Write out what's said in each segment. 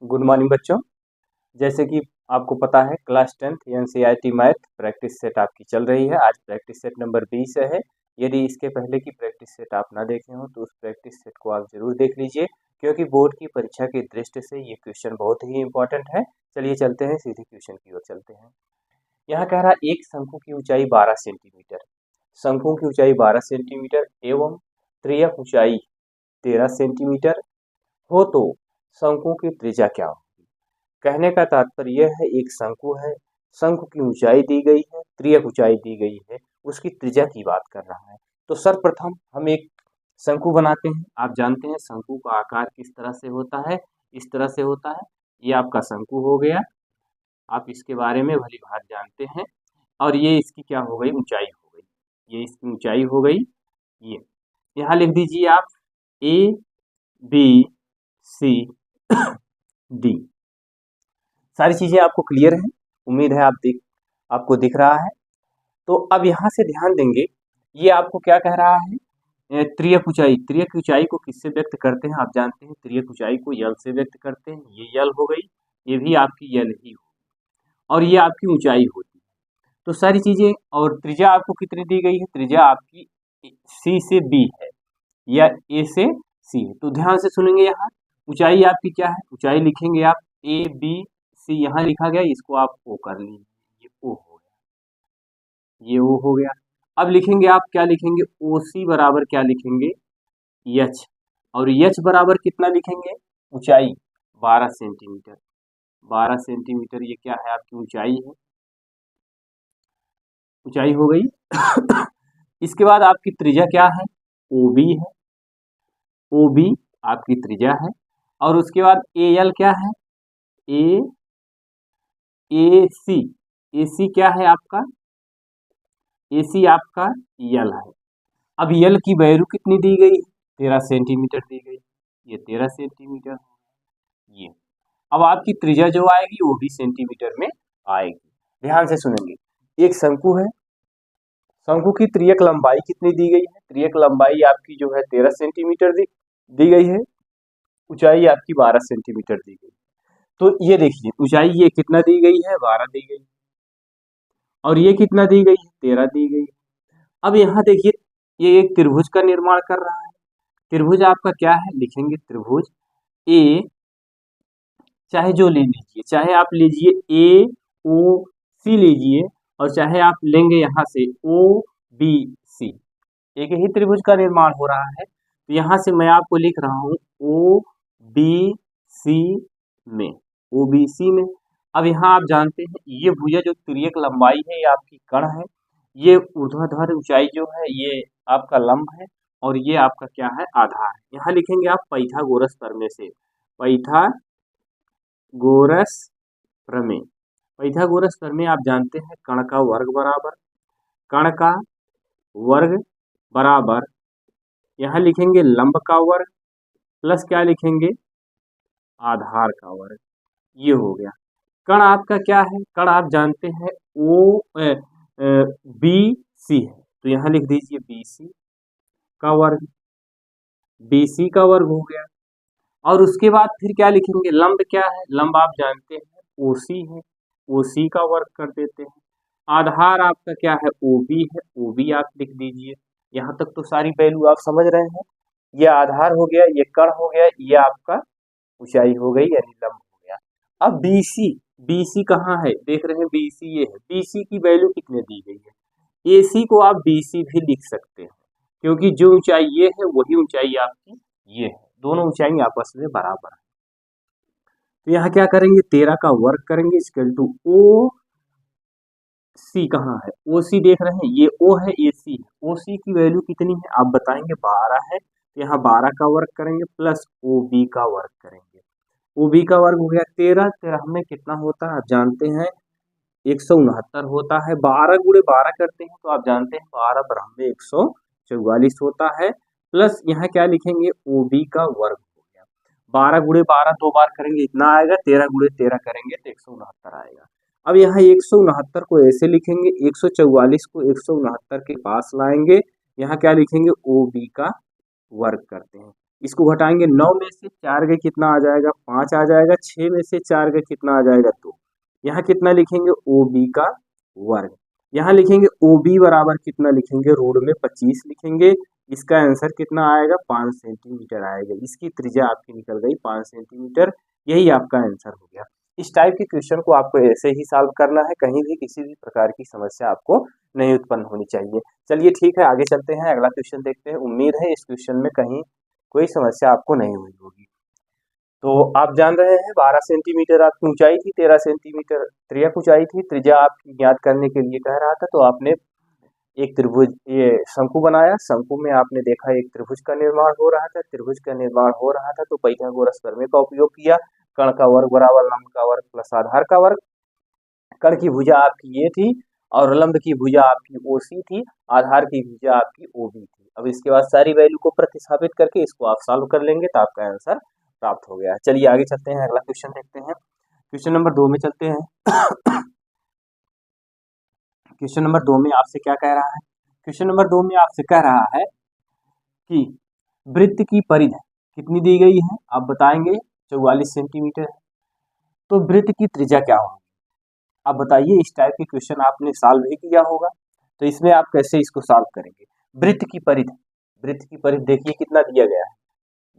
Good morning बच्चों। जैसे कि आपको पता है class 10th NCERT math practice set आपकी चल रही है। आज प्रैक्टिस सेट नंबर 20 है। यदि इसके पहले की प्रैक्टिस सेट आप ना देखे हो तो उस प्रैक्टिस सेट को आप जरूर देख लीजिए, क्योंकि बोर्ड की परीक्षा की दृष्टि से ये क्वेश्चन बहुत ही इंपॉर्टेंट है। चलिए चलते हैं, सीधे क्वेश्चन की ओर चलते हैं। यहाँ कह रहा एक शंकु की ऊंचाई 12 सेंटीमीटर, शंकु की ऊंचाई 12 सेंटीमीटर एवं त्रियक ऊंचाई 13 सेंटीमीटर हो तो शंकु की त्रिज्या क्या हो? कहने का तात्पर्य यह है, एक शंकु है, शंकु की ऊंचाई दी गई है, त्रियक ऊंचाई दी गई है, उसकी त्रिज्या की बात कर रहा है। तो सर्वप्रथम हम एक शंकु बनाते हैं। आप जानते हैं शंकु का आकार किस तरह से होता है, इस तरह से होता है। ये आपका शंकु हो गया, आप इसके बारे में भली भांति जानते हैं। और ये इसकी क्या हो गई, ऊंचाई हो गई, ये इसकी ऊंचाई हो गई। ये यहाँ लिख दीजिए आप ए बी सी डी। सारी चीजें आपको क्लियर हैं, उम्मीद है आपको दिख रहा है। तो अब यहाँ से ध्यान देंगे, ये आपको क्या कह रहा है, त्रियक ऊंचाई। त्रियक ऊंचाई को किससे व्यक्त करते हैं? आप जानते हैं त्रियक ऊंचाई को यल से व्यक्त करते हैं। ये यल हो गई, ये भी आपकी यल ही होगी, और ये आपकी ऊंचाई होती है। तो सारी चीजें, और त्रिज्या आपको कितनी दी गई है? त्रिज्या आपकी सी से बी है या ए से सी है। तो ध्यान से सुनेंगे, यहाँ ऊंचाई आपकी क्या है? ऊंचाई लिखेंगे आप ए बी सी, यहाँ लिखा गया, इसको आप ओ कर लीजिए, ये ओ हो गया, ये ओ हो गया। अब लिखेंगे आप क्या लिखेंगे? ओ सी बराबर क्या लिखेंगे? यच। और यच बराबर कितना लिखेंगे? ऊंचाई 12 सेंटीमीटर। 12 सेंटीमीटर ये क्या है? आपकी ऊंचाई है, ऊंचाई हो गई। इसके बाद आपकी त्रिज्या क्या है? ओ बी है, ओ बी आपकी त्रिज्या है। और उसके बाद ए एल क्या है? ए सी, ए सी क्या है आपका? ए सी आपका यल है। अब यल की वैल्यू कितनी दी गई है? 13 सेंटीमीटर दी गई, ये 13 सेंटीमीटर। ये अब आपकी त्रिज्या जो आएगी वो भी सेंटीमीटर में आएगी। ध्यान से सुनेंगे, एक शंकु है, शंकु की त्रियक लंबाई कितनी दी गई है? त्रियक लंबाई आपकी जो है 13 सेंटीमीटर दी गई है, ऊंचाई आपकी 12 सेंटीमीटर दी गई। तो ये देखिए ऊंचाई ये कितना दी गई है? 12 दी गई, और ये कितना दी गई है? 13 दी गई। अब यहाँ देखिए, ये एक त्रिभुज का निर्माण कर रहा है। त्रिभुज आपका क्या है? लिखेंगे त्रिभुज ए, चाहे जो ले लीजिए, चाहे आप लीजिए ए ओ सी लीजिए, और चाहे आप लेंगे यहाँ से ओ बी सी, एक ही त्रिभुज का निर्माण हो रहा है। तो यहाँ से मैं आपको लिख रहा हूँ ओ बी सी में, ओ बी सी में। अब यहाँ आप जानते हैं ये भुजा जो तिर्यक लंबाई है, ये आपकी कर्ण है, ये ऊर्ध्वाधर ऊंचाई जो है ये आपका लंब है, और ये आपका क्या है? आधार है। यहाँ लिखेंगे आप पाइथागोरस प्रमेय से, पाइथागोरस प्रमेय। पाइथागोरस प्रमेय आप जानते हैं, कर्ण का वर्ग बराबर, कर्ण का वर्ग बराबर, यहाँ लिखेंगे लंब का वर्ग प्लस क्या लिखेंगे? आधार का वर्ग। ये हो गया। कर्ण आपका क्या है? कर्ण आप जानते हैं ओ बी सी है, तो यहाँ लिख दीजिए बी सी का वर्ग, बी सी का वर्ग हो गया। और उसके बाद फिर क्या लिखेंगे? लंब क्या है? लंब आप जानते हैं ओ सी है, ओ सी का वर्ग कर देते हैं। आधार आपका क्या है? ओ बी है, ओ बी आप लिख दीजिए। यहाँ तक तो सारी वैल्यू आप समझ रहे हैं। ये आधार हो गया, ये कर्ण हो गया, ये आपका ऊंचाई हो गई यानी लंब हो गया। अब बीसी, बीसी कहाँ है? देख रहे हैं बीसी ये है, बीसी की वैल्यू कितने दी गई है? एसी को आप बीसी भी लिख सकते हैं, क्योंकि जो ऊंचाई ये है वही ऊंचाई आपकी ये है, दोनों ऊंचाई आपस में बराबर है। तो यहाँ क्या करेंगे? 13 का वर्ग करेंगे इक्वल टू ओ सी। कहाँ है ओ सी? देख रहे हैं ये ओ है, ये सी है। ओ सी की वैल्यू कितनी है आप बताएंगे? 12 है, तो यहाँ 12 का वर्ग करेंगे प्लस ओ बी का वर्ग करेंगे। ओ बी का वर्ग हो गया 13, 13 में कितना होता है आप जानते हैं? 169 होता है। 12 गुणे 12 करते हैं तो आप जानते हैं 12 बराबर 144 होता है, प्लस यहाँ क्या लिखेंगे? ओ बी का वर्ग हो गया। 12 गुणे 12 दो बार करेंगे इतना आएगा, 13 गुणे 13 करेंगे तो 169 आएगा। अब यहाँ 169 को ऐसे लिखेंगे, 144 को 169 के पास लाएंगे, यहाँ क्या लिखेंगे? ओ बी का वर्ग करते हैं, इसको घटाएंगे, 9 में से 4 गए कितना आ जाएगा, 5 आ जाएगा, 6 में से 4 गए कितना आ जाएगा, 2। यहाँ कितना लिखेंगे, ओ बी का वर्ग। यहाँ लिखेंगे ओ बी बराबर कितना लिखेंगे, रूट में 25 लिखेंगे। इसका आंसर कितना आएगा, 5 सेंटीमीटर आएगा। इसकी त्रिज्या आपकी निकल गई 5 सेंटीमीटर। यही आपका आंसर हो गया। इस टाइप के क्वेश्चन को आपको ऐसे ही सॉल्व करना है, कहीं भी किसी भी प्रकार की समस्या आपको नहीं उत्पन्न होनी चाहिए। चलिए ठीक है, आगे चलते हैं, अगला क्वेश्चन देखते हैं। उम्मीद है इस क्वेश्चन में कहीं कोई समस्या आपको नहीं हुई होगी। तो आप जान रहे हैं 12 सेंटीमीटर आपकी ऊंचाई थी, 13 सेंटीमीटर त्रिज्या ऊंचाई थी। त्रिज्या आपकी ज्ञात करने के लिए कह रहा था, तो आपने एक त्रिभुज, ये शंकु बनाया। शंकु में आपने देखा एक त्रिभुज का निर्माण हो रहा था। त्रिभुज का निर्माण हो रहा था तो पाइथागोरस प्रमेय का उपयोग किया। कर्ण का वर्ग बराबर लंब का वर्ग प्लस आधार का वर्ग। कर्ण की भुजा आपकी ये थी और लंब की भुजा आपकी ओसी थी, आधार की भुजा आपकी ओबी थी। अब इसके बाद सारी वैल्यू को प्रतिस्थापित करके इसको आप सॉल्व कर लेंगे तो आपका आंसर प्राप्त हो गया। चलिए आगे चलते हैं, अगला क्वेश्चन देखते हैं। क्वेश्चन नंबर 2 में चलते हैं। क्वेश्चन नंबर 2 में आपसे क्या कह रहा है, क्वेश्चन नंबर 2 में आपसे कह रहा है कि वृत्त की परिधि कितनी दी गई है, आप बताएंगे 44 सेंटीमीटर है। तो वृत्त की त्रिज्या क्या होगी, आप बताइए। इस टाइप के क्वेश्चन आपने सॉल्व भी किया होगा, तो इसमें आप कैसे इसको सॉल्व करेंगे। वृत्त की परिधि, वृत्त की परिधि देखिए कितना दिया गया है,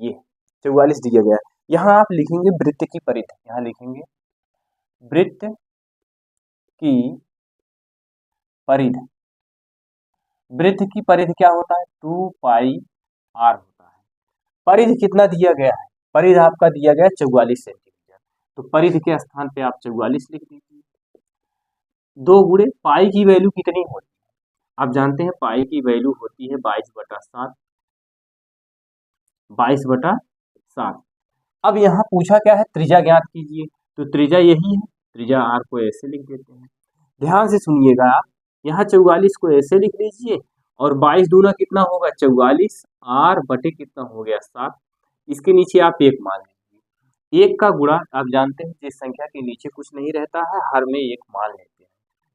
ये 44 दिया गया है। यहाँ आप लिखेंगे वृत्त की परिधि, यहाँ लिखेंगे वृत्त की परिधि। वृत्त की परिधि क्या होता है, 2 पाई आर होता है। परिधि कितना दिया गया है, परिधि आपका दिया गया 44 सेंटीमीटर। तो परिधि के स्थान पे आप 44 लिख दीजिए। 2 गुणे पाई की वैल्यू कितनी होती है, आप जानते हैं पाई की वैल्यू होती है 22/7, 22/7। अब यहाँ पूछा क्या है, त्रिज्या ज्ञात कीजिए। तो त्रिज्या यही है, त्रिज्या आर को ऐसे लिख देते हैं। ध्यान से सुनिएगा आप, यहाँ 44 को ऐसे लिख लीजिए और 22 दूना कितना होगा 44, आर बटे कितना हो गया 7। इसके नीचे आप 1 मान लीजिए। 1 का गुणा आप जानते हैं जिस संख्या के नीचे कुछ नहीं रहता है हर में 1 मान लेते हैं।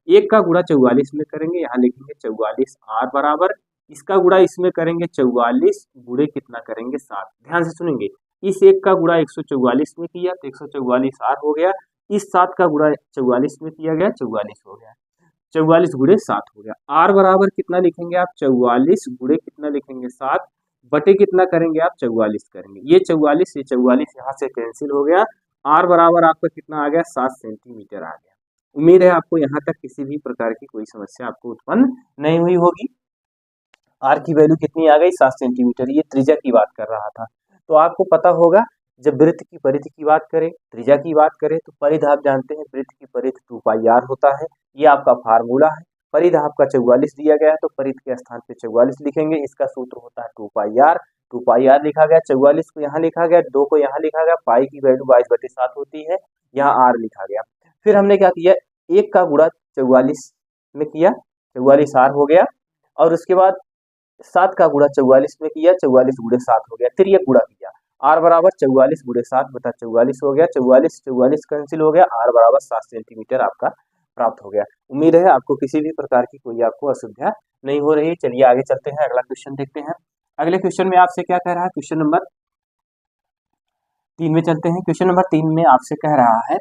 1 का गुणा 44 में करेंगे, यहाँ लिखेंगे 44 आर बराबर, इसका गुणा इसमें करेंगे 44 गुणे कितना करेंगे 7। ध्यान से सुनेंगे, इस 1 का गुणा 144 में किया तो 144 आर हो गया। इस 7 का गुणा 44 में किया गया 44 हो गया। 44 गुणे 7 हो गया। आर बराबर कितना लिखेंगे आप, 44 गुणे कितना लिखेंगे 7 बटे कितना करेंगे आप 44 करेंगे। ये 44 ये 44 यहाँ से कैंसिल हो गया। आर बराबर आपका कितना आ गया 7 सेंटीमीटर आ गया। उम्मीद है आपको यहाँ तक किसी भी प्रकार की कोई समस्या आपको उत्पन्न नहीं हुई होगी। आर की वैल्यू कितनी आ गई 7 सेंटीमीटर। ये त्रिज्या की बात कर रहा था। तो आपको पता होगा जब वृत्त की परिधि की बात करें, त्रिज्या की बात करें, तो परिधि आप जानते हैं वृत्त की परिधि 2 पाई आर होता है। ये आपका फार्मूला है। परिधि आपका 44 दिया गया है तो परिधि के स्थान पे 44 लिखेंगे। इसका सूत्र होता है 2 पाई आर। 2 पाई आर लिखा गया, 44 को यहाँ लिखा गया, 2 को यहाँ लिखा गया, पाई की वैल्यू 22/7 होती है, यहाँ आर लिखा गया। फिर हमने क्या किया, 1 का गुणा 44 में किया, 44 आर हो गया, और उसके बाद 7 का गुणा 44 में किया, 44 गुणे 7 हो गया। फिर ये गुणा किया, आर बराबर 44 गुणे 7 बटा 44 हो गया। 44 44 कैंसिल हो गया, आर बराबर 7 सेंटीमीटर आपका प्राप्त हो गया। उम्मीद है आपको किसी भी प्रकार की कोई आपको असुविधा नहीं हो रही। चलिए आगे चलते हैं, अगला क्वेश्चन देखते हैं। अगले क्वेश्चन में आपसे क्या कह रहा है, क्वेश्चन नंबर 3 में चलते हैं। क्वेश्चन नंबर 3 में आपसे कह रहा है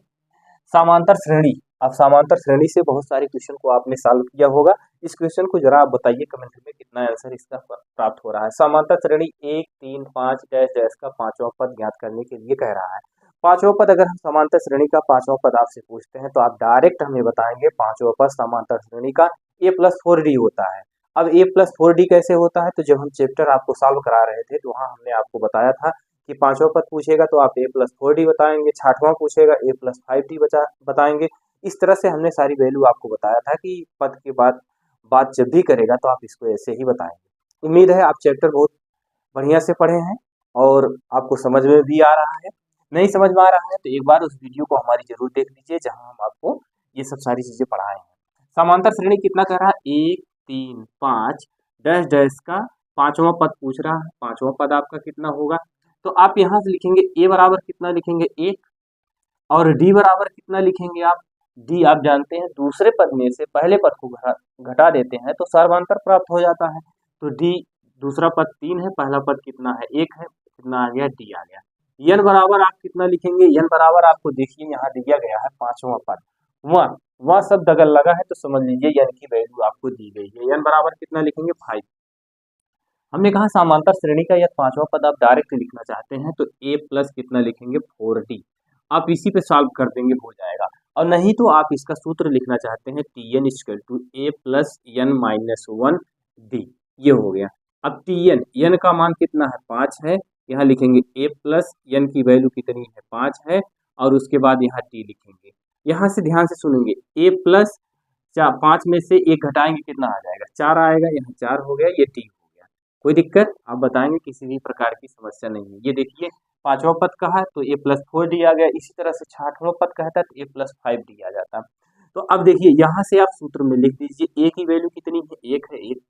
समांतर श्रेणी। अब समांतर श्रेणी से बहुत सारे क्वेश्चन को आपने सॉल्व किया होगा। इस क्वेश्चन को जरा आप बताइए कमेंट में कितना आंसर इसका प्राप्त हो रहा है। समांतर श्रेणी 1 3 5 डैश डैश का 5वां पद ज्ञात करने के लिए कह रहा है। 5वां पद, अगर हम समांतर श्रेणी का 5वां पद आपसे पूछते हैं तो आप डायरेक्ट हमें बताएंगे 5वां पद समांतर श्रेणी का a+4d होता है। अब a+4d कैसे होता है, तो जब हम चैप्टर आपको सॉल्व करा रहे थे तो वहाँ हमने आपको बताया था कि 5वां पद पूछेगा तो आप a+4d बताएंगे, 6वां पूछेगा a+5d बताएंगे। इस तरह से हमने सारी वैल्यू आपको बताया था कि पद के बाद बात जब भी करेगा तो आप इसको ऐसे ही बताएंगे। उम्मीद है आप चैप्टर बहुत बढ़िया से पढ़े हैं और आपको समझ में भी आ रहा है। नहीं समझ में आ रहा है तो एक बार उस वीडियो को हमारी जरूर देख लीजिए जहां हम आपको ये सब सारी चीजें पढ़ाए हैं। समांतर श्रेणी कितना कर रहा है, 1 3 5 डैश डैश का 5वां पद पूछ रहा है। 5वां पद आपका कितना होगा, तो आप यहाँ से लिखेंगे a बराबर कितना लिखेंगे 1 और d बराबर कितना लिखेंगे आप, d आप जानते हैं दूसरे पद में से पहले पद को घटा देते हैं तो सर्वांतर प्राप्त हो जाता है। तो d दूसरा पद 3 है, पहला पद कितना है 1 है, कितना आ गया, डी आ गया। यन बराबर आप कितना लिखेंगे, यन बराबर आपको देखिए यहाँ दिया गया है पांचवा पद, वह शब्द अगर लगा है तो समझ लीजिए यन की वैल्यू आपको दी गई है। यन बराबर कितना लिखेंगे, 5। हमने कहा समांतर श्रेणी का यह पांचवा पद आप डायरेक्ट लिखना चाहते हैं तो ए प्लस कितना लिखेंगे, 4d। आप इसी पे सॉल्व कर देंगे, हो जाएगा। और नहीं तो आप इसका सूत्र लिखना चाहते हैं T N equal to A plus N minus 1d, ये हो गया। अब टी एन का मान कितना है, 5 है, यहाँ लिखेंगे ए प्लस एन की वैल्यू कितनी है, 5 है, और उसके बाद यहाँ टी लिखेंगे। यहाँ से ध्यान से सुनेंगे, ए प्लस 5 में से 1 घटाएंगे कितना आ जाएगा, 4 आएगा, यहाँ 4 हो गया, ये टी। कोई दिक्कत आप बताएंगे, किसी भी प्रकार की समस्या नहीं है। ये देखिए पांचवा पद का है तो ए प्लस 4d आ गया, इसी तरह से छठवां पद का है तो ए प्लस 5d आ जाता। तो अब देखिए यहाँ से आप सूत्र में लिख दीजिए, ए की वैल्यू कितनी है, 1 है, 1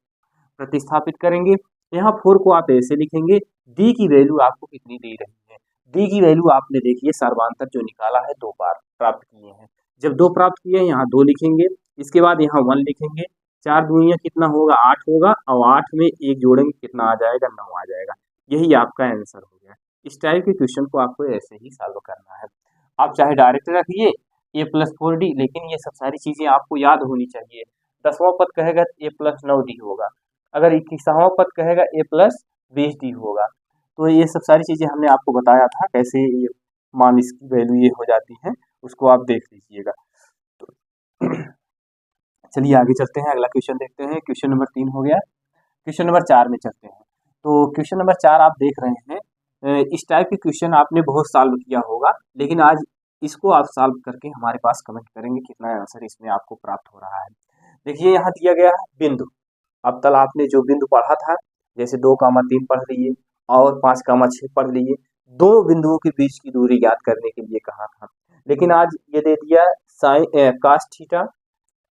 प्रतिस्थापित करेंगे, यहाँ 4 को आप ऐसे लिखेंगे। डी की वैल्यू आपको कितनी दे रही है, डी की वैल्यू आपने देखिए सर्वांतर जो निकाला है 2 बार प्राप्त किए हैं, जब 2 प्राप्त किए हैं यहाँ 2 लिखेंगे, इसके बाद यहाँ 1 लिखेंगे, 4 दूनिया कितना होगा, 8 होगा, और 8 में 1 जोड़ेंगे कितना आ जाएगा, 9 आ जाएगा। यही आपका आंसर हो गया। इस टाइप के क्वेश्चन को आपको ऐसे ही सॉल्व करना है। आप चाहे डायरेक्ट रखिए ए प्लस 4d, लेकिन ये सब सारी चीजें आपको याद होनी चाहिए। 10वां पद कहेगा ए प्लस 9d होगा, अगर 21वां पद कहेगा ए प्लस 20d होगा। तो ये सब सारी चीजें हमने आपको बताया था कैसे ये मान इसकी वैल्यू ये हो जाती है, उसको आप देख लीजिएगा। तो चलिए आगे चलते हैं, अगला क्वेश्चन देखते हैं। क्वेश्चन नंबर 3 हो गया, क्वेश्चन नंबर 4 में चलते हैं। तो क्वेश्चन नंबर 4 आप देख रहे हैं, इस टाइप के क्वेश्चन आपने बहुत सॉल्व किया होगा, लेकिन आज इसको आप सॉल्व करके हमारे पास कमेंट करेंगे कितना आंसर इसमें आपको प्राप्त हो रहा है। देखिए यहाँ दिया गया है बिंदु, अब तक आपने जो बिंदु पढ़ा था, जैसे 2,3 पढ़ लिए और 5,6 पढ़ लिए, 2 बिंदुओं के बीच की दूरी ज्ञात करने के लिए कहा था, लेकिन आज ये दे दिया sine cos theta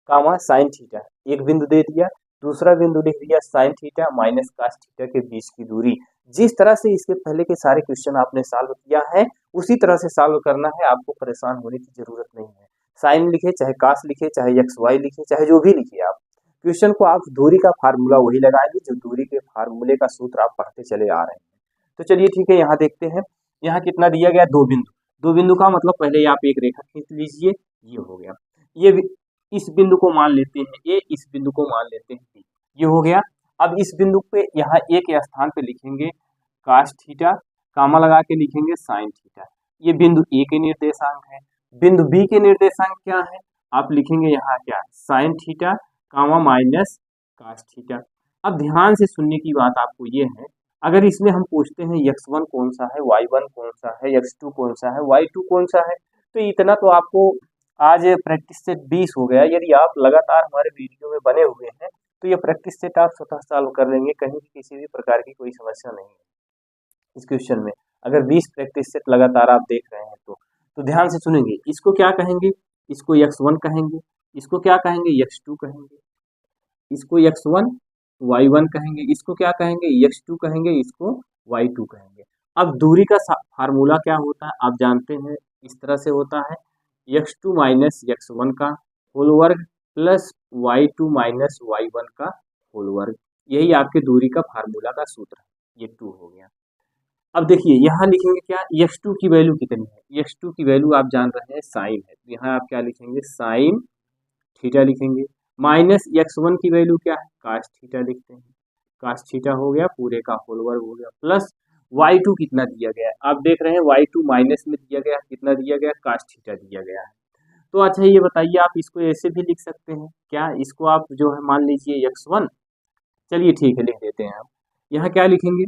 comma sine theta, एक बिंदु दे दिया, दूसरा बिंदु लिख दिया sine theta minus cos theta के बीच की दूरी। जिस तरह से इसके पहले के सारे क्वेश्चन आपने सॉल्व किया है उसी तरह से सॉल्व करना है, आपको परेशान होने की जरूरत नहीं है। साइन लिखे चाहे कास लिखे चाहे एक्स वाई लिखे चाहे जो भी लिखे, आप क्वेश्चन को आप दूरी का फार्मूला वही लगाएंगे जो दूरी के फार्मूले का सूत्र आप पढ़ते चले आ रहे हैं। तो चलिए ठीक है, यहाँ देखते हैं, यहाँ कितना दिया गया, 2 बिंदु। 2 बिंदु का मतलब पहले आप एक रेखा खींच लीजिए, ये हो गया, ये इस बिंदु को मान लेते हैं ए, इस बिंदु को मान लेते हैं बी, ये हो गया। अब इस बिंदु पे यहाँ ए के स्थान पे लिखेंगे कास थीटा, कामा लगा के लिखेंगे साइन थीटा, ये बिंदु ए के निर्देशांक है। बिंदु बी के निर्देशांक क्या है, आप लिखेंगे यहाँ क्या, sine theta comma minus cos theta. अब ध्यान से सुनने की बात आपको ये है, अगर इसमें हम पूछते हैं x1 कौन सा है, y1 कौन सा है, x2 कौन सा है, y2 कौन सा है, तो इतना तो आपको आज प्रैक्टिस सेट 20 हो गया। यदि आप लगातार हमारे वीडियो में बने हुए हैं तो ये प्रैक्टिस सेट आप स्वतः सॉल्व कर लेंगे, कहीं भी किसी भी प्रकार की कोई समस्या नहीं है इस क्वेश्चन में। अगर 20 प्रैक्टिस सेट लगातार आप देख रहे हैं तो ध्यान से सुनेंगे, इसको क्या कहेंगे, इसको x1 कहेंगे, इसको क्या कहेंगे, x2 कहेंगे, इसको x1 y1 कहेंगे, इसको क्या कहेंगे, x2 कहेंगे, इसको y2 कहेंगे। अब दूरी का फार्मूला क्या होता है आप जानते हैं, इस तरह से होता है x2 माइनस x1 का होल वर्ग प्लस y2 माइनस y1 का होल वर्ग, यही आपके दूरी का फार्मूला का सूत्र है, ये 2 हो गया। अब देखिए यहाँ लिखेंगे क्या, x2 की वैल्यू कितनी है, x2 की वैल्यू आप जान रहे हैं साइन है, तो यहाँ आप क्या लिखेंगे, साइन थीटा लिखेंगे, माइनस x1 की वैल्यू क्या है, कास थीटा लिखते हैं, कास थीटा हो गया, पूरे का होल वर्ग हो गया, प्लस y2 कितना दिया गया है, आप देख रहे हैं y2 माइनस में दिया गया, कितना दिया गया, कास थीटा दिया गया है। तो अच्छा ये बताइए, आप इसको ऐसे भी लिख सकते हैं क्या, इसको आप जो है मान लीजिए x1, चलिए ठीक है लिख देते हैं। आप यहाँ क्या लिखेंगे,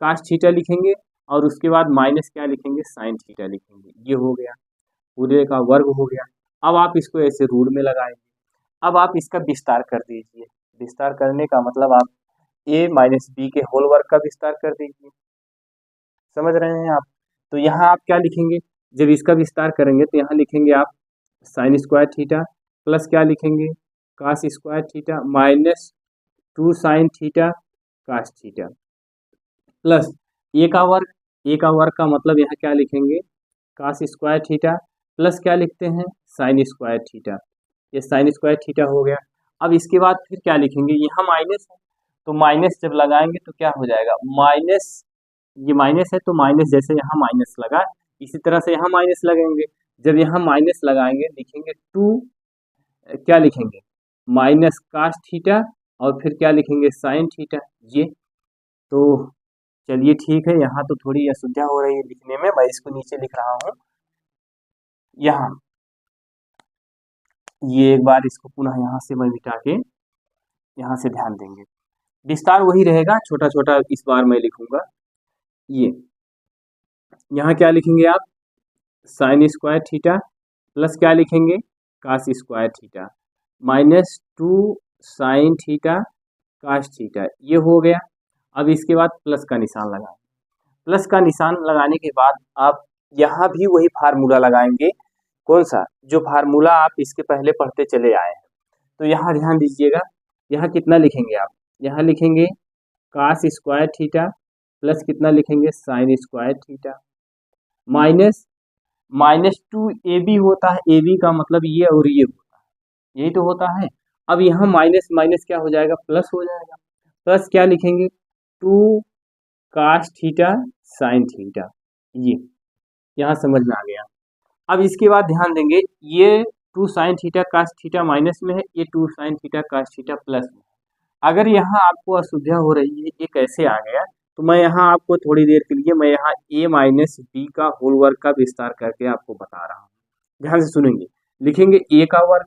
कास थीटा लिखेंगे, और उसके बाद माइनस क्या लिखेंगे, साइन थीटा लिखेंगे, ये हो गया, पूरे का वर्ग हो गया। अब आप इसको ऐसे रूट में लगाएंगे, अब आप इसका विस्तार कर दीजिए, विस्तार करने का मतलब आप a माइनस बी के होल वर्ग का विस्तार कर दीजिए, समझ रहे हैं आप। तो यहाँ आप क्या लिखेंगे, जब इसका विस्तार करेंगे तो यहाँ लिखेंगे आप साइन स्क्वायर थीटा प्लस क्या लिखेंगे, cos square theta minus 2 sine theta cos theta plus A का वर्ग, ए का वर्ग का मतलब यहाँ क्या लिखेंगे, कास स्क्वायर थीटा प्लस क्या लिखते हैं, साइन स्क्वायर थीटा, ये साइन स्क्वायर थीटा हो गया। अब इसके बाद फिर क्या लिखेंगे, यहाँ माइनस है तो माइनस जब लगाएंगे तो क्या हो जाएगा, माइनस ये माइनस है तो माइनस जैसे यहाँ माइनस लगा, इसी तरह से यहाँ माइनस लगाएंगे। जब यहाँ माइनस लगाएंगे लिखेंगे टू, क्या लिखेंगे, माइनस कास थीटा, और फिर क्या लिखेंगे, साइन थीटा। ये तो चलिए ठीक है, यहाँ तो थोड़ी असुविधा हो रही है लिखने में, मैं इसको नीचे लिख रहा हूँ यहाँ। ये एक बार इसको पुनः यहाँ से मैं मिटा के यहाँ से ध्यान देंगे, विस्तार वही रहेगा, छोटा छोटा इस बार मैं लिखूंगा। ये यहाँ क्या लिखेंगे आप, साइन स्क्वायर थीटा प्लस क्या लिखेंगे, cos square theta, minus two sine theta cos theta, ये हो गया। अब इसके बाद प्लस का निशान लगाएं। प्लस का निशान लगाने के बाद आप यहाँ भी वही फार्मूला लगाएंगे। कौन सा, जो फार्मूला आप इसके पहले पढ़ते चले आए हैं। तो यहाँ ध्यान दीजिएगा, यहाँ कितना लिखेंगे आप, यहाँ लिखेंगे कास स्क्वायर थीटा प्लस कितना लिखेंगे, sine square theta, minus minus two A B होता है, ए बी का मतलब ये और ये होता है, यही तो होता है। अब यहाँ माइनस माइनस क्या हो जाएगा, प्लस हो जाएगा। प्लस क्या लिखेंगे, two cos theta sine theta, ये यहाँ समझ में आ गया। अब इसके बाद ध्यान देंगे, ये two sine theta cos theta minus में है, ये two sine theta cos theta plus में है। अगर यहाँ आपको असुविधा हो रही है ये कैसे आ गया, तो मैं यहाँ आपको थोड़ी देर के लिए मैं यहाँ a माइनस बी का होल वर्ग का विस्तार करके आपको बता रहा हूँ, ध्यान से सुनेंगे। लिखेंगे a का वर्ग,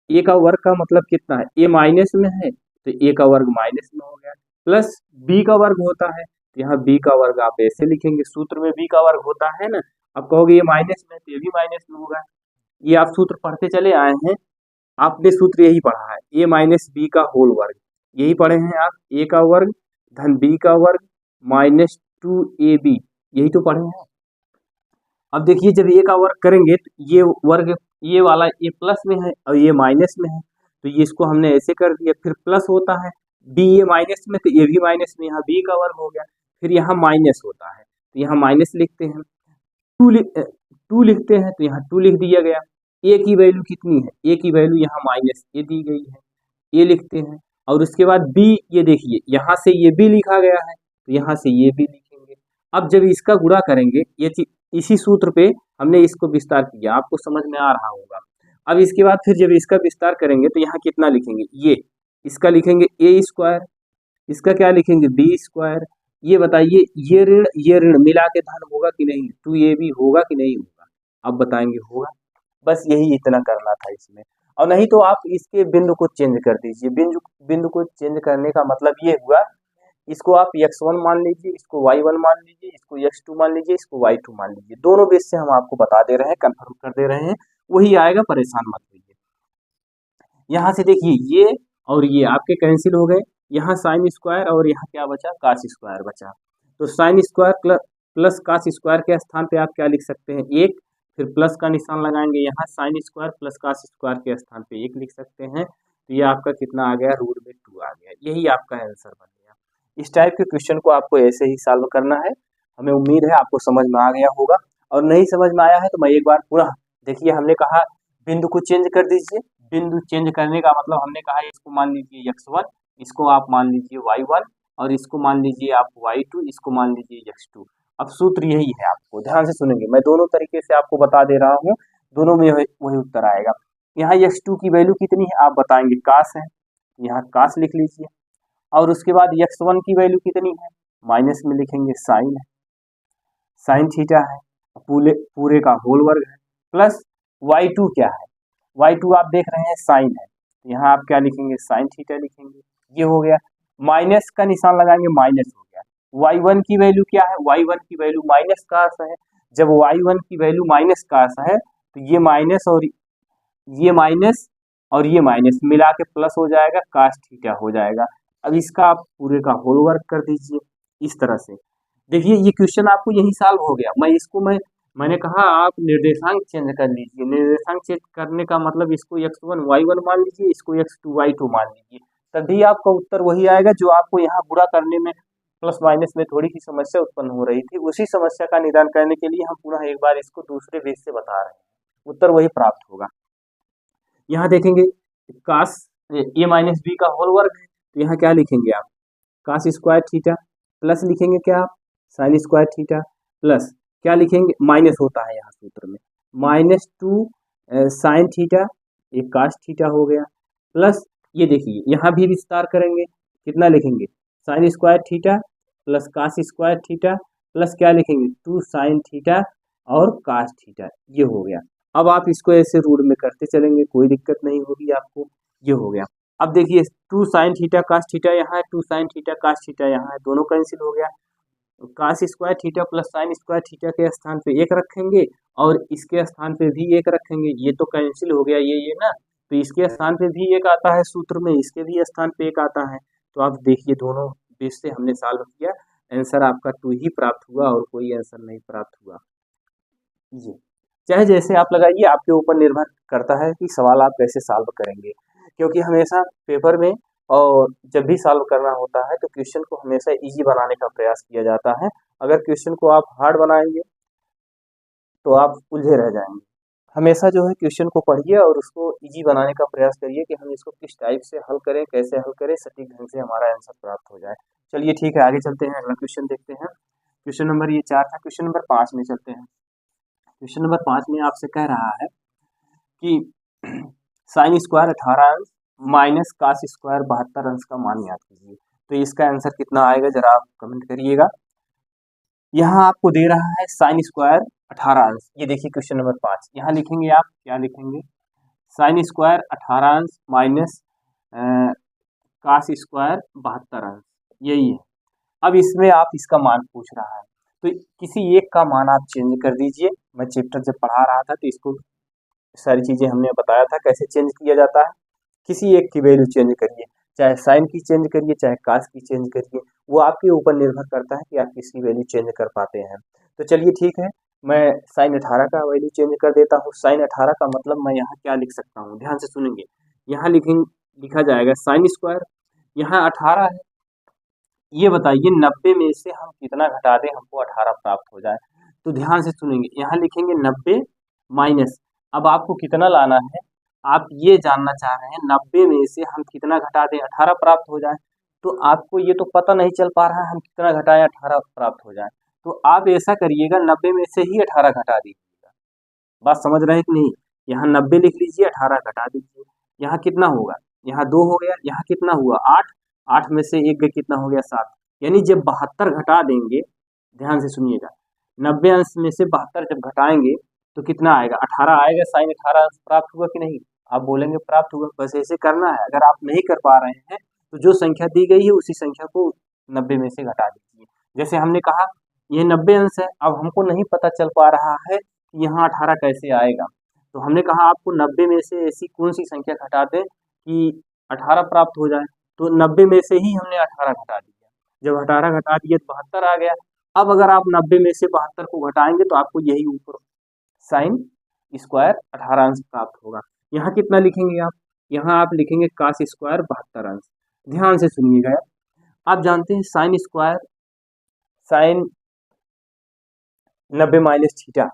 a का वर्ग का मतलब कितना है, a माइनस में है तो a का वर्ग माइनस में हो गया, प्लस b का वर्ग होता है तो यहाँ b का वर्ग आप ऐसे लिखेंगे, सूत्र में b का वर्ग होता है ना। अब कहोगे ये माइनस में तो ये भी माइनस में होगा, ये आप सूत्र पढ़ते चले आए हैं, आपने सूत्र यही पढ़ा है, a माइनस बी का होल वर्ग, यही पढ़े हैं आप, a का वर्ग धन b का वर्ग माइनस टू ए बी, यही तो पढ़े हैं। अब देखिए जब a का वर्ग करेंगे तो ये वर्ग, ये वाला ये प्लस में है और ये माइनस में है, तो ये इसको हमने ऐसे कर दिया, फिर प्लस होता है, b ये माइनस में तो ये भी माइनस में, यहाँ b का वर्ग हो गया, फिर यहाँ माइनस होता है तो यहाँ माइनस लिखते हैं, टू लिखते हैं तो यहाँ टू लिख दिया गया। ए की वैल्यू कितनी है, ए की वैल्यू यहाँ माइनस ए दी गई है, ए लिखते हैं। और उसके बाद बी, ये देखिए यहाँ से ये बी लिखा गया है तो यहाँ से ये बी लिखेंगे। अब जब इसका गुणा करेंगे, ये इसी सूत्र पे हमने इसको विस्तार किया, आपको समझ में आ रहा होगा। अब इसके बाद फिर जब इसका विस्तार करेंगे तो यहाँ कितना लिखेंगे, ये इसका लिखेंगे ए स्क्वायर, इसका क्या लिखेंगे बी स्क्वायर। ये बताइए ये ऋण मिला के धन होगा कि नहीं, टू ए बी होगा कि नहीं होगा, आप बताएंगे होगा। बस यही इतना करना था इसमें, और नहीं तो आप इसके बिंदु को चेंज कर दीजिए। बिंदु को चेंज करने का मतलब ये हुआ, इसको आप x1 मान लीजिए, इसको y1 मान लीजिए, इसको x2 मान लीजिए, इसको y2 मान लीजिए, दोनों बेस से हम आपको बता दे रहे हैं, कंफर्म कर दे रहे हैं, वही आएगा, परेशान मत होइए। यहाँ से देखिए ये और ये आपके कैंसिल हो गए, यहाँ साइन स्क्वायर और यहाँ क्या बचा, कास स्क्वायर बचा। तो sine square plus cos square के स्थान पे आप क्या लिख सकते हैं, एक, फिर प्लस का निशान लगाएंगे, यहाँ sine square plus cos square के स्थान पे एक लिख सकते हैं। तो ये आपका कितना आ गया, रूट में 2 आ गया, यही आपका आंसर बन गया। इस टाइप के क्वेश्चन को आपको ऐसे ही सॉल्व करना है। हमें उम्मीद है आपको समझ में आ गया होगा, और नहीं समझ में आया है तो मैं एक बार पुनः देखिए, हमने कहा बिंदु को चेंज कर दीजिए। बिंदु चेंज करने का मतलब हमने कहा इसको मान लीजिए x1, इसको आप मान लीजिए y1, और इसको मान लीजिए आप y2, इसको मान लीजिए x2। अब सूत्र यही है, आपको ध्यान से सुनेंगे, मैं दोनों तरीके से आपको बता दे रहा हूँ, दोनों में वही उत्तर आएगा। यहाँ x2 की वैल्यू कितनी है आप बताएंगे, कास है, यहाँ कास लिख लीजिए, और उसके बाद x1 की वैल्यू कितनी है, माइनस में लिखेंगे साइन है, साइन थीटा है, पूरे का होल वर्ग है, प्लस y2 क्या है, y2 आप देख रहे हैं साइन है, यहाँ आप क्या लिखेंगे, साइन थीटा लिखेंगे, ये हो गया। माइनस का निशान लगाएंगे, माइनस हो गया। y1 की वैल्यू क्या है, y1 की वैल्यू माइनस कास है, जब y1 की वैल्यू माइनस कास है तो ये माइनस और ये माइनस मिला के प्लस हो जाएगा, कास थीटा हो जाएगा। अब इसका आप पूरे का होल वर्क कर दीजिए इस तरह से। देखिए ये क्वेश्चन आपको यही सॉल्व हो गया। मैंने कहा आप निर्देशांक चेंज कर लीजिए, निर्देशांक चेंज करने का मतलब इसको x1 y1 मान लीजिए, इसको x2 y2 मान लीजिए, तभी आपका उत्तर वही आएगा जो आपको यहाँ गुणा करने में प्लस माइनस में थोड़ी सी समस्या उत्पन्न हो रही थी। उसी समस्या का निदान करने के लिए हम पुनः एक बार इसको दूसरे बेस से बता रहे हैं, उत्तर वही प्राप्त होगा। यहाँ देखेंगे कास ए माइनस बी का होल वर्ग है, तो यहाँ क्या लिखेंगे आप, कास स्क्वायर थीटा प्लस लिखेंगे क्या आप, साइन स्क्वायर थीटा प्लस क्या लिखेंगे, माइनस होता है यहाँ सूत्र में, -2 साइन थीटा, एक कास थीटा हो गया, प्लस ये देखिए यहाँ भी विस्तार करेंगे, कितना लिखेंगे, sine square theta plus cos square theta plus क्या लिखेंगे, 2 साइन थीटा और कास थीटा, ये हो गया। अब आप इसको ऐसे रूल में करते चलेंगे, कोई दिक्कत नहीं होगी आपको, ये हो गया। अब देखिए 2 साइन थीटा कास थीटा यहाँ है, 2 साइन थीटा कास थीटा यहाँ है, दोनों कैंसिल हो गया। Cos square theta plus sine square theta के स्थान पे एक रखेंगे और इसके स्थान पे भी एक रखेंगे, ये तो कैंसिल हो गया ये ना, तो इसके स्थान पे भी एक आता है सूत्र में, इसके भी स्थान पे एक आता है। तो आप देखिए दोनों बेस से हमने सॉल्व किया, आंसर आपका 2 ही प्राप्त हुआ और कोई आंसर नहीं प्राप्त हुआ। जी, चाहे जैसे आप लगाइए, आपके ऊपर निर्भर करता है कि सवाल आप कैसे सॉल्व करेंगे, क्योंकि हमेशा पेपर में और जब भी सॉल्व करना होता है तो क्वेश्चन को हमेशा इजी बनाने का प्रयास किया जाता है। अगर क्वेश्चन को आप हार्ड बनाएंगे तो आप उलझे रह जाएंगे। हमेशा जो है क्वेश्चन को पढ़िए और उसको इजी बनाने का प्रयास करिए कि हम इसको किस टाइप से हल करें, कैसे हल करें, सटीक ढंग से हमारा आंसर प्राप्त हो जाए। चलिए ठीक है, आगे चलते हैं, अगला क्वेश्चन देखते हैं। क्वेश्चन नंबर ये 4 था, क्वेश्चन नंबर 5 में चलते हैं। क्वेश्चन नंबर 5 में आपसे कह रहा है कि साइन स्क्वायर 18 अंश माइनस कास स्क्वायर 72 अंश का मान याद कीजिए। तो इसका आंसर कितना आएगा जरा आप कमेंट करिएगा। यहाँ आपको दे रहा है साइन स्क्वायर 18 अंश, ये देखिए क्वेश्चन नंबर 5, यहाँ लिखेंगे आप क्या लिखेंगे, साइन स्क्वायर 18 अंश माइनस कास स्क्वायर 72 अंश, यही है। अब इसमें आप इसका मान पूछ रहा है, तो किसी एक का मान आप चेंज कर दीजिए। मैं चैप्टर जब पढ़ा रहा था तो इसको सारी चीज़ें हमने बताया था कैसे चेंज किया जाता है। किसी एक की वैल्यू चेंज करिए, चाहे साइन की चेंज करिए, चाहे कास की चेंज करिए, वो आपके ऊपर निर्भर करता है कि आप किसकी वैल्यू चेंज कर पाते हैं। तो चलिए ठीक है, मैं साइन 18 का वैल्यू चेंज कर देता हूँ। साइन 18 का मतलब मैं यहाँ क्या लिख सकता हूँ, ध्यान से सुनेंगे। यहाँ लिखा जाएगा साइन स्क्वायर, यहाँ 18 है, ये बताइए 90 में से हम कितना घटा दें हमको 18 प्राप्त हो जाए। तो ध्यान से सुनेंगे, यहाँ लिखेंगे 90 माइनस, अब आपको कितना लाना है, आप ये जानना चाह रहे हैं 90 में से हम कितना घटा दें 18 प्राप्त हो जाए। तो आपको ये तो पता नहीं चल पा रहा है हम कितना घटाएं 18 प्राप्त हो जाए, तो आप ऐसा करिएगा 90 में से ही 18 घटा दीजिएगा। बात समझ रहे हैं कि नहीं, यहाँ 90 लिख लीजिए, 18 घटा दीजिए, यहाँ कितना होगा, यहाँ 2 हो गया, यहाँ कितना हुआ 8, 8 में से 1 कितना हो गया 7, यानी जब 72 घटा देंगे, ध्यान से सुनिएगा, 90 अंश में से 72 जब घटाएंगे तो कितना आएगा, 18 आएगा। साइन 18 अंश प्राप्त हुआ कि नहीं, आप बोलेंगे प्राप्त हुआ, बस ऐसे करना है। अगर आप नहीं कर पा रहे हैं तो जो संख्या दी गई है उसी संख्या को 90 में से घटा दीजिए। जैसे हमने कहा ये 90 अंश है, अब हमको नहीं पता चल पा रहा है कि यहाँ 18 कैसे आएगा, तो हमने कहा आपको 90 में से ऐसी कौन सी संख्या घटा दें कि 18 प्राप्त हो जाए, तो 90 में से ही हमने 18 घटा दिया, जब 18 घटा दिए तो 72 आ गया। अब अगर आप 90 में से 72 को घटाएंगे तो आपको यही ऊपर साइन स्क्वायर 18 अंश प्राप्त होगा। यहाँ कितना लिखेंगे आप, यहाँ आप लिखेंगे कास स्क्वायर 72 अंश। ध्यान से सुनिएगा, आप जानते हैं sine square, sine 90 minus theta,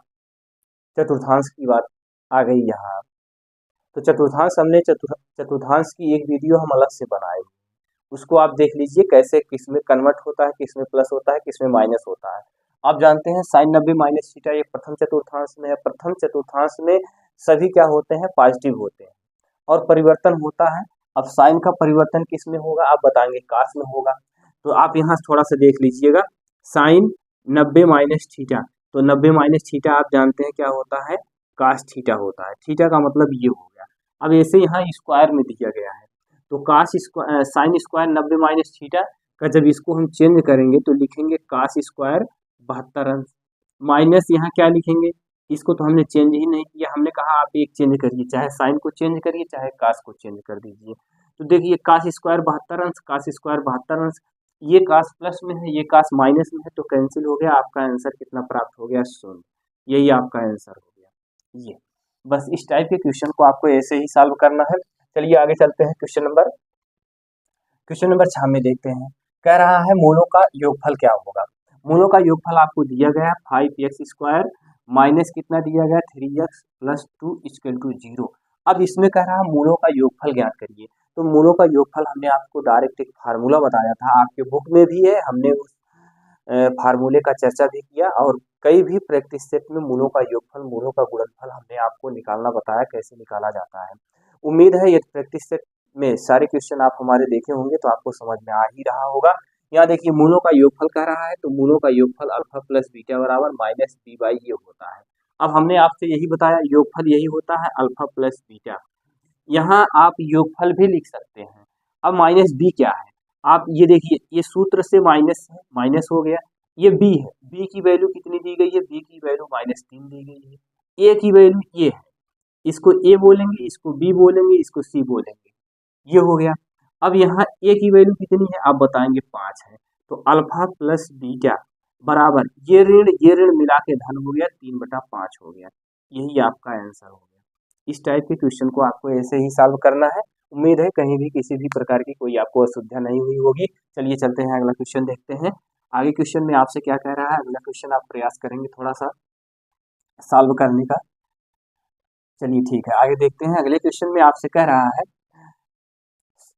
चतुर्थांश की बात आ गई यहाँ। तो चतुर्थांश हमने चतुर्थांश की एक वीडियो हम अलग से बनाए, उसको आप देख लीजिए कैसे किसमें कन्वर्ट होता है, किसमें प्लस होता है, किसमें माइनस होता है। आप जानते हैं साइन 90 माइनस थीटा ये प्रथम चतुर्थांश में है। प्रथम चतुर्थांश में सभी क्या होते हैं, पॉजिटिव होते हैं और परिवर्तन होता है। अब साइन का परिवर्तन किस में होगा, आप बताएंगे कास में होगा। तो आप यहाँ थोड़ा सा देख लीजिएगा, साइन 90 माइनस थीटा, तो 90 माइनस थीटा आप जानते हैं क्या होता है, कास थीटा होता है। थीटा का मतलब ये हो गया। अब ऐसे यहाँ स्क्वायर में दिया गया है, तो cos square sine square 90 minus theta का जब इसको हम चेंज करेंगे तो लिखेंगे कास स्क्वायर 72 अंश, माइनस यहाँ क्या लिखेंगे, इसको तो हमने चेंज ही नहीं किया, हमने कहा आप एक चेंज करिए, चाहे साइन को चेंज करिए चाहे कास को चेंज कर दीजिए। तो देखिए कास स्क्वायर 72 अंश, कास स्क्वायर 72 अंश, ये कास प्लस में है, ये कास माइनस में है, तो कैंसिल हो गया। आपका आंसर कितना प्राप्त हो गया, 0। यही आपका आंसर हो गया। ये बस इस टाइप के क्वेश्चन को आपको ऐसे ही सॉल्व करना है। चलिए आगे चलते हैं, क्वेश्चन नंबर 6 में देखते हैं। कह रहा है मूलों का योगफल क्या होगा। मूलों का योगफल आपको दिया गया 5x स्क्वायर माइनस कितना दिया गया 3x प्लस 2 इक्वल टू 0। अब इसमें कह रहा है मूलों का योगफल ज्ञात करिए। तो मूलों का योगफल हमने आपको डायरेक्ट एक फार्मूला बताया था, आपके बुक में भी है, हमने उस फार्मूले का चर्चा भी किया और कई भी प्रैक्टिस सेट में मूलों का योगफल, मूलों का गुणनफल हमने आपको निकालना बताया कैसे निकाला जाता है। उम्मीद है ये प्रैक्टिस सेट में सारे क्वेश्चन आप हमारे देखे होंगे तो आपको समझ में आ ही रहा होगा। यहाँ देखिए मूलों का योगफल कह रहा है तो मूलों का योगफल अल्फा प्लस बीटा बराबर माइनस बी बाई ये होता है। अब हमने आपसे यही बताया योगफल यही होता है अल्फा प्लस बीटा। यहाँ आप योगफल भी लिख सकते हैं। अब माइनस बी क्या है, आप ये देखिए ये सूत्र से माइनस है, माइनस हो गया। ये बी है, बी की वैल्यू कितनी दी गई है, बी की वैल्यू -3 दी गई है। ए की वैल्यू ये है, इसको ए बोलेंगे, इसको बी बोलेंगे, इसको सी बोलेंगे, ये हो गया। अब यहाँ ए की वैल्यू कितनी है आप बताएंगे 5 है, तो अल्फा प्लस बीटा बराबर ये ऋण मिला के धन हो गया 3/5 हो गया। यही आपका आंसर हो गया। इस टाइप के क्वेश्चन को आपको ऐसे ही सॉल्व करना है। उम्मीद है कहीं भी किसी भी प्रकार की कोई आपको असुविधा नहीं हुई होगी। चलिए चलते हैं अगला क्वेश्चन देखते हैं। आगे क्वेश्चन में आपसे क्या कह रहा है, अगला क्वेश्चन आप प्रयास करेंगे थोड़ा सा सॉल्व करने का। चलिए ठीक है आगे देखते हैं। अगले क्वेश्चन में आपसे कह रहा है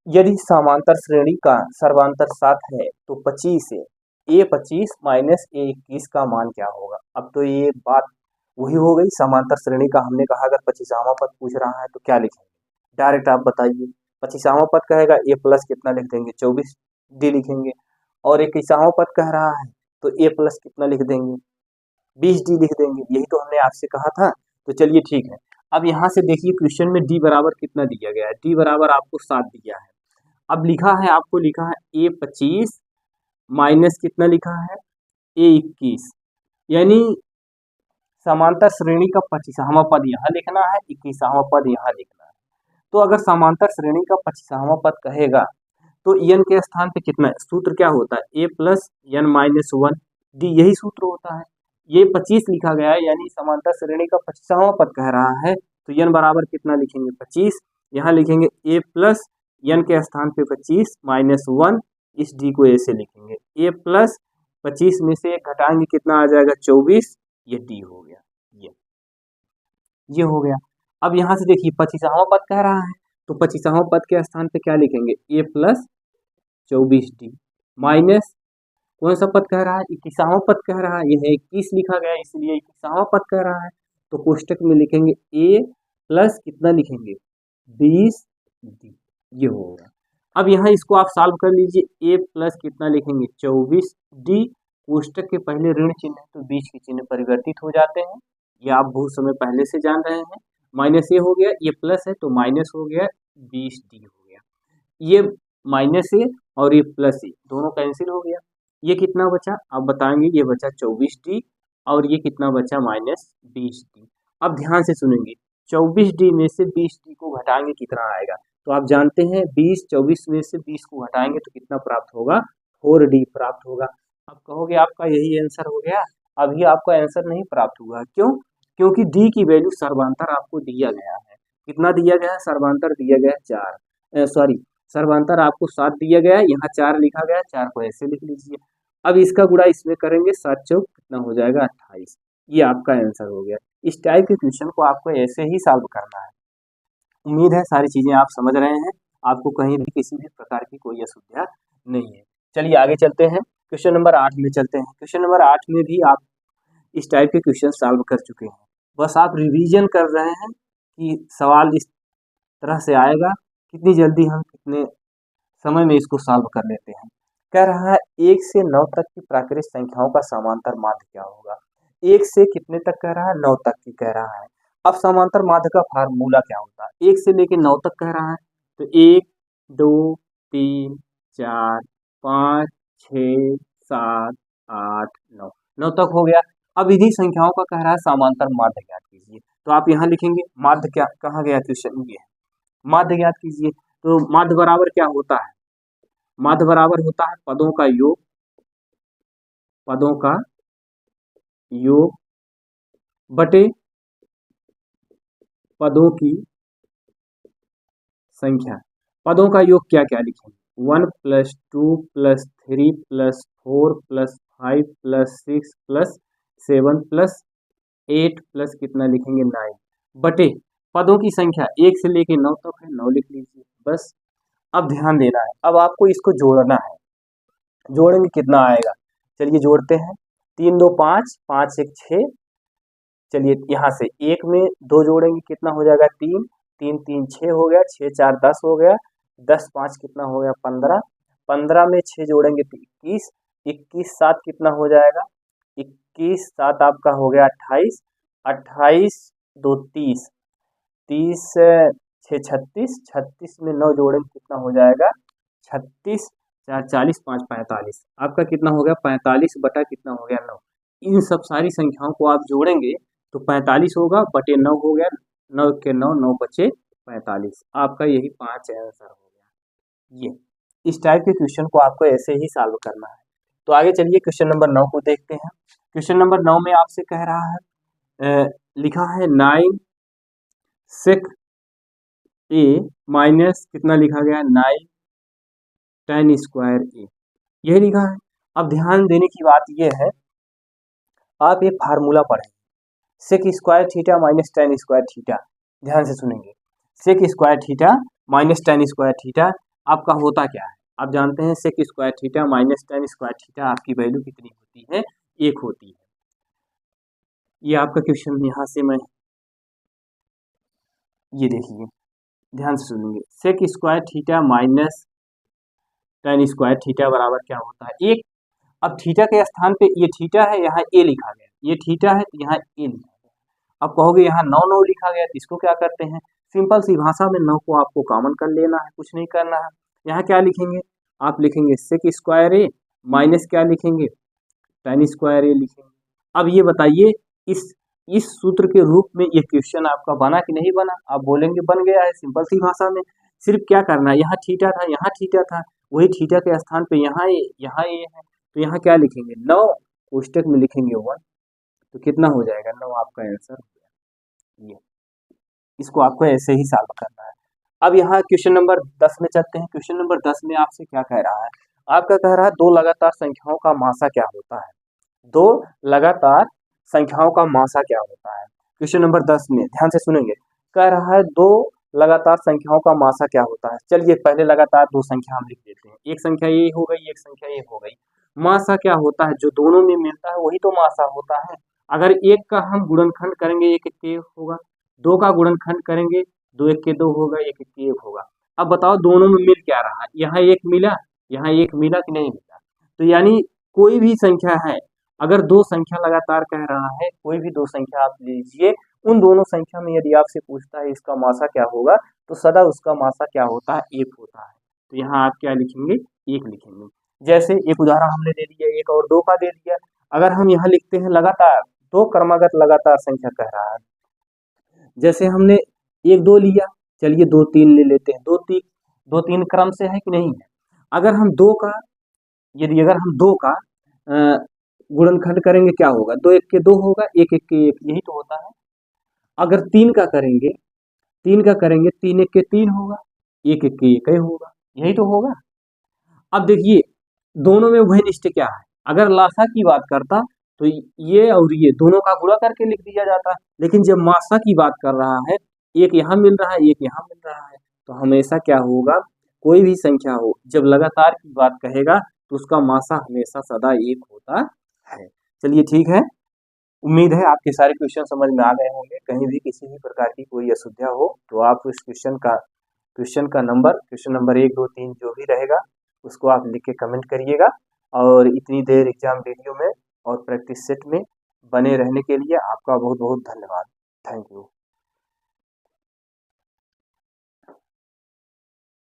यदि समांतर श्रेणी का सर्वांतर 7 है तो 25 है, A25 माइनस A21 का मान क्या होगा। अब तो ये बात वही हो गई, समांतर श्रेणी का हमने कहा अगर 25वां पद पूछ रहा है तो क्या लिखेंगे, डायरेक्ट आप बताइए। 25वां पद कहेगा ए प्लस कितना लिख देंगे 24D लिखेंगे, और 21वां पद कह रहा है तो ए प्लस कितना लिख देंगे 20D लिख देंगे। यही तो हमने आपसे कहा था। तो चलिए ठीक है, अब यहाँ से देखिए क्वेश्चन में डी बराबर कितना दिया गया है, डी बराबर आपको 7 दिया है। अब लिखा है आपको लिखा है A25 माइनस कितना लिखा है A21, यानी समांतर श्रेणी का 25वां पद यहाँ लिखना है, 21वां पद यहाँ लिखना है। तो अगर समांतर श्रेणी का 25वां पद कहेगा तो n के स्थान पे कितना है, सूत्र क्या होता है a plus n minus 1D, यही सूत्र होता है। ये 25 लिखा गया है यानी समांतर श्रेणी का 25वां पद कह रहा है, तो n बराबर कितना लिखेंगे 25, यहाँ लिखेंगे a प्लस n के स्थान पे 25 माइनस 1, इस d को ऐसे लिखेंगे a प्लस 25 में से घटाएंगे कितना आ जाएगा 24, ये d हो गया, ये हो गया। अब यहाँ से देखिए 25वां पद कह रहा है तो 25वां पद के स्थान पे क्या लिखेंगे a प्लस 24D माइनस कौन सा पद कह रहा है 21वां पद कह रहा है, यह 21 लिखा गया इसलिए 21वां पद कह रहा है, तो कोष्टक में लिखेंगे a प्लस कितना लिखेंगे 20D, ये होगा। अब यहाँ इसको आप सॉल्व कर लीजिए, a प्लस कितना लिखेंगे 24D, कोष्टक के पहले ऋण चिन्ह है तो बीच के चिन्ह परिवर्तित हो जाते हैं, ये आप बहुत समय पहले से जान रहे हैं। माइनस ए हो गया, ये प्लस है तो माइनस हो गया 20D हो गया, ये माइनस ए और ये प्लस ए दोनों कैंसिल हो गया, ये कितना बचा आप बताएंगे, ये बचा 24D और ये कितना बचा माइनस 20D। अब ध्यान से सुनेंगे 24D में से 20D को घटाएंगे कितना आएगा, तो आप जानते हैं 24 में से 20 को घटाएंगे तो कितना प्राप्त होगा 4D प्राप्त होगा। अब कहोगे आपका यही आंसर हो गया, अभी आपका आंसर नहीं प्राप्त हुआ, क्यों, क्योंकि D की वैल्यू सर्वांतर आपको दिया गया है, कितना दिया गया है सर्वांतर दिया गया है 4, सर्वांतर आपको 7 दिया गया है, यहाँ 4 लिखा गया है, 4 को ऐसे लिख लीजिए। अब इसका गुणा इसमें करेंगे 7 चौक कितना हो जाएगा 28, ये आपका आंसर हो गया। इस टाइप के क्वेश्चन को आपको ऐसे ही सॉल्व करना है। उम्मीद है सारी चीजें आप समझ रहे हैं, आपको कहीं भी किसी भी प्रकार की कोई असुविधा नहीं है। चलिए आगे चलते हैं, क्वेश्चन नंबर 8 में चलते हैं। क्वेश्चन नंबर 8 में भी आप इस टाइप के क्वेश्चन सॉल्व कर चुके हैं, बस आप रिवीजन कर रहे हैं कि सवाल इस तरह से आएगा, कितनी जल्दी हम कितने समय में इसको सॉल्व कर लेते हैं। कह रहा है 1 से 9 तक की प्राकृत संख्याओं का समांतर माध्य क्या होगा। 1 से कितने तक कह रहा है 9 तक की कह रहा है। अब समांतर माध्य का फार्मूला क्या होता है, 1 से लेके 9 तक कह रहा है तो 1 2 3 4 5 6 7 8 9 तक हो गया। अब इन्हीं संख्याओं का कह रहा है समांतर माध्य ज्ञात कीजिए, तो आप यहाँ लिखेंगे माध्य क्या कहा गया क्वेश्चन ये है, माध्य ज्ञात कीजिए। तो माध्य बराबर क्या होता है, माध्य बराबर होता है पदों का योग, पदों का योग बटे पदों की संख्या। पदों का योग क्या क्या लिखेंगे 1 + 2 + 3 + 4 + 5 + 6 + 7 + 8 प्लस कितना लिखेंगे 9 बटे पदों की संख्या 1 से लेके 9 तक है 9 लिख लीजिए बस। अब ध्यान देना है, अब आपको इसको जोड़ना है, जोड़ेंगे कितना आएगा चलिए जोड़ते हैं, 3 2 5, 5 1 6। चलिए यहाँ से एक में 2 जोड़ेंगे कितना हो जाएगा 3, 3 3 6 हो गया, 6 4 10 हो गया, 10 5 कितना हो गया 15, 15 में 6 जोड़ेंगे तो 21, 21 7 कितना हो जाएगा 21 7 आपका हो गया 28, 28 2 30, 30 6 36, 36 में 9 जोड़ेंगे कितना हो जाएगा 36, 4 40 5 45, आपका कितना हो गया 45 बटा कितना हो गया 9। इन सब सारी संख्याओं को आप जोड़ेंगे तो 45 होगा बटे 9 हो गया, 9 के 9, 9 बचे 45, आपका यही 5 आंसर हो गया। ये इस टाइप के क्वेश्चन को आपको ऐसे ही सॉल्व करना है। तो आगे चलिए क्वेश्चन नंबर 9 को देखते हैं। क्वेश्चन नंबर 9 में आपसे कह रहा है लिखा है 9 sec a माइनस कितना लिखा गया 9 tan स्क्वायर a, यही लिखा है। अब ध्यान देने की बात यह है, आप एक फार्मूला पढ़ें, sec square theta minus tan square theta, ध्यान से सुनेंगे। Sec square theta minus tan square theta आपका होता क्या है, आप जानते हैं sec square theta minus tan square theta आपकी वैल्यू कितनी होती है 1 होती है। ये आपका क्वेश्चन यहाँ से मैं ये देखिए ध्यान से सुनेंगे, sec square theta minus tan square theta बराबर क्या होता है 1। अब थीटा के स्थान पे ये थीटा है, यहाँ ए लिखा गया, ये थीटा है तो यहाँ ए लिखा गया। अब कहोगे यहाँ 9 9 लिखा गया, तो इसको क्या करते हैं, सिंपल सी भाषा में 9 को आपको कॉमन कर लेना है, कुछ नहीं करना है। यहाँ क्या लिखेंगे, आप लिखेंगे सेक स्क्वायर ए माइनस क्या लिखेंगे tan स्क्वायर ए लिखेंगे। अब ये बताइए इस सूत्र के रूप में ये क्वेश्चन आपका बना कि नहीं बना, आप बोलेंगे बन गया है, सिंपल सी भाषा में। सिर्फ क्या करना है, यहाँ थीटा था यहाँ थीटा था, वही थीटा के स्थान पे यहाँ ए है, तो यहाँ क्या लिखेंगे 9 कोष्टक में लिखेंगे 1, तो कितना हो जाएगा 9 आपका आंसर हो गया। ये इसको आपको ऐसे ही सॉल्व करना है। अब यहाँ क्वेश्चन नंबर 10 में चलते हैं। क्वेश्चन नंबर 10 में आपसे क्या कह रहा है, आपका कह रहा है दो लगातार संख्याओं का मासा क्या होता है, दो लगातार संख्याओं का मासा क्या होता है। क्वेश्चन नंबर 10 में ध्यान से सुनेंगे, कह रहा है दो लगातार संख्याओं का मासा क्या होता है। चलिए पहले लगातार दो संख्या हम लिख देते हैं, एक संख्या ये हो गई, एक संख्या ये हो गई। मासा क्या होता है, जो दोनों में मिलता है वही तो मासा होता है। अगर एक का हम गुणनखंड करेंगे एक एक के एक होगा, दो का गुणनखंड करेंगे दो एक के दो होगा, एक एक के एक होगा। अब बताओ दोनों में मिल क्या रहा है, यहाँ एक मिला यहाँ एक मिला कि नहीं मिला। तो यानी कोई भी संख्या है, अगर दो संख्या लगातार कह रहा है, कोई भी दो संख्या आप लीजिए, उन दोनों संख्या में यदि आपसे पूछता है इसका मासा क्या होगा, तो सदा उसका मासा क्या होता है 1 होता है। तो यहाँ आप क्या लिखेंगे 1 लिखेंगे। जैसे एक उदाहरण हमने दे दिया 1 और 2 का दे दिया। अगर हम यहाँ लिखते हैं लगातार, दो क्रमागत लगातार संख्या कह रहा है, जैसे हमने 1 2 लिया, चलिए 2 3 ले लेते हैं, 2 3 क्रम से है कि नहीं है। अगर हम 2 का अगर हम 2 का गुणनखंड करेंगे क्या होगा, 2 1 के 2 होगा, 1 1 के 1, यही तो होता है। अगर 3 का करेंगे 3 1 के 3 होगा, 1 1 के 1 होगा, यही तो होगा। अब देखिए दोनों में वही निष्ठ क्या है, अगर लासा की बात करता तो ये और ये दोनों का गुणा करके लिख दिया जाता, लेकिन जब मासा की बात कर रहा है, एक यहाँ मिल रहा है एक यहाँ मिल रहा है, तो हमेशा क्या होगा, कोई भी संख्या हो जब लगातार की बात कहेगा तो उसका मासा हमेशा सदा 1 होता है। चलिए ठीक है, उम्मीद है आपके सारे क्वेश्चन समझ में आ गए होंगे। कहीं भी किसी भी प्रकार की कोई असुविधा हो तो आप उस क्वेश्चन का नंबर, क्वेश्चन नंबर 1 2 3 जो भी रहेगा उसको आप लिख के कमेंट करिएगा। और इतनी देर एग्जाम वीडियो में और प्रैक्टिस सेट में बने रहने के लिए आपका बहुत बहुत धन्यवाद। Thank you.